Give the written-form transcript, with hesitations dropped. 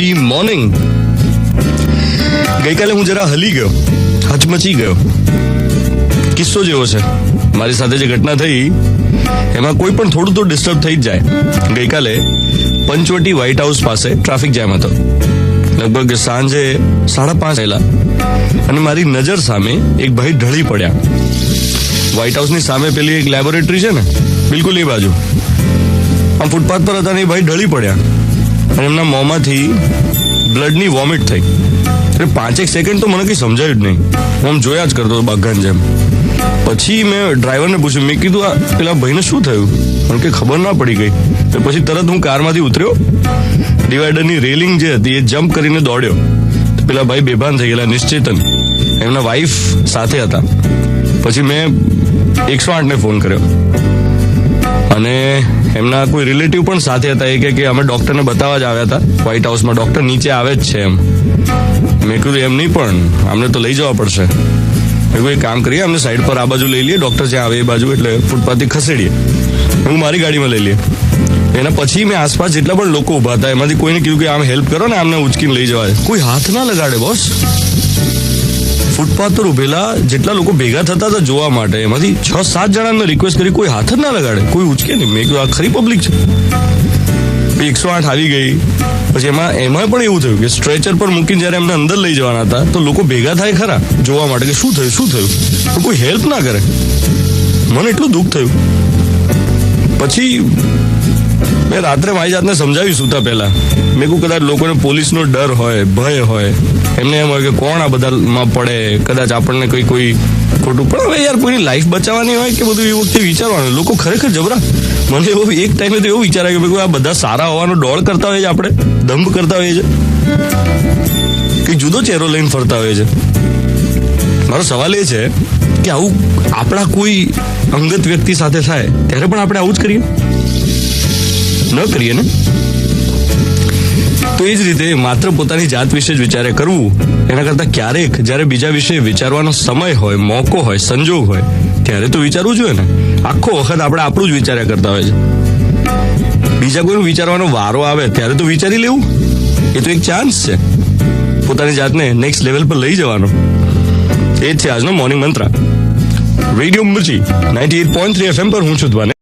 મચી મોર્નિંગ. ગઈકાલે હું જરા હલી ગયો, હચમચી ગયો. કિસ્સો જેવો છે. મારી સાથે જે ઘટના થઈ એમાં કોઈ પણ થોડું તો ડિસ્ટર્બ થઈ જ જાય. ગઈકાલે પંચવટી વ્હાઇટ હાઉસ પાસે ટ્રાફિક જામ હતો. લગભગ સાંજે 5:30 થયેલા અને મારી નજર સામે એક ભાઈ ઢળી પડ્યા. વ્હાઇટ હાઉસની સામે પેલી એક લેબોરેટરી છે ને, બિલકુલ એ બાજુ આમ ફૂટપાથ પર હતા ને એ ભાઈ ઢળી પડ્યા અને એમના મોંમાંથી બ્લડની વોમિટ થઈ. એટલે 5 સેકન્ડ તો મને કંઈ સમજાયું જ નહીં. હું આમ જોયા જ કરતો હતો બાઘાની જેમ. પછી મેં ડ્રાઈવરને પૂછ્યું, મેં કીધું આ પેલા ભાઈને શું થયું? મને કંઈ ખબર ના પડી ગઈ. તો પછી તરત હું કારમાંથી ઉતર્યો, ડિવાઈડરની રેલિંગ જે હતી એ જમ્પ કરીને દોડ્યો. પેલા ભાઈ બેભાન થઈ ગયેલા, નિશ્ચેતન. એમના વાઈફ સાથે હતા. પછી મેં 108ને ફોન કર્યો અને એમના કોઈ રિલેટિવ પણ સાથે હતા. એ કે અમે ડોક્ટરને બતાવવા જ આવ્યા હતા વ્હાઇટ હાઉસમાં, ડોક્ટર નીચે આવે જ છે એમ. મેં કીધું એમ નહીં, પણ અમને તો લઈ જવા પડશે. મેં કોઈ કામ કરીએ, અમને સાઈડ પર આ બાજુ લઈ લઈએ, ડોક્ટર જ્યાં આવે એ બાજુ, એટલે ફૂટપાથથી ખસેડીએ. હું મારી ગાડીમાં લઈ લઈએ. એના પછી મેં આસપાસ જેટલા પણ લોકો ઉભા હતા એમાંથી કોઈને કીધું કે આમ હેલ્પ કરો ને, આમને ઉચકીને લઈ જવાય. કોઈ હાથ ના લગાડે બોસ. ફૂટપાથ પર ઉભેલા જેટલા લોકો ભેગા થતા હતા જોવા માટે, એમાંથી 6-7 જણાને રિક્વેસ્ટ કરી, કોઈ હાથ જ ના લગાડે, કોઈ ઉચકે નહીં. મેં કીધું આ ખરી પબ્લિક છે. 108 આવી ગઈ. પછી એમાં પણ એવું થયું કે સ્ટ્રેચર પર મૂકીને જ્યારે એમને અંદર લઈ જવાના હતા તો લોકો ભેગા થાય ખરા જોવા માટે કે શું થયું પણ કોઈ હેલ્પ ના કરે. મને એટલું દુઃખ થયું. પછી મેં રાત્રે મારી જાતને સમજાવ્યું સૂતા પહેલા. મેં કહું કદાચ લોકોને પોલીસનો ડર હોય, ભય હોય, એમને એમ હોય કે કોણ આ બધામાં પડે, કદાચ આપણને કોઈ ખોટું. પણ હવે યાર કોઈની લાઈફ બચાવવાની હોય કે બધું એ વખતે વિચારવાનું. લોકો ખરેખર જબરા. મને એવો એક ટાઈમે તો એવું વિચારાય કે આ બધા સારા હોવાનો ડોળ કરતા હોય છે, આપણે દંભ કરતા હોઈએ છે, કે જુદો ચહેરો લઈને ફરતા હોય છે. મારો સવાલ એ છે કે આવું આપણા કોઈ અંગત વ્યક્તિ સાથે થાય ત્યારે પણ આપણે આવું જ કરીએ? ન કરીએ ને? તો એ જ રીતે માત્ર પોતાની જાત વિશે જ વિચારે કરવું એના કરતાં ક્યારેક જ્યારે બીજા વિશે વિચારવાનો સમય હોય, મોકો હોય, સંજોગ હોય ત્યારે તો વિચારવું જોઈએ ને. આખો વખત આપણે આપણું જ વિચાર્યા કરતા હોય છે. બીજા કોઈનું વિચારવાનો વારો આવે ત્યારે તો વિચારી લેવું. એ તો એક ચાન્સ છે પોતાની જાતને નેક્સ્ટ લેવલ પર લઈ જવાનો. એ જ છે આજનો મોર્નિંગ મંત્ર. રેડિયો મિર્ચી 98.3 FM પર હું છું ધ્વાને.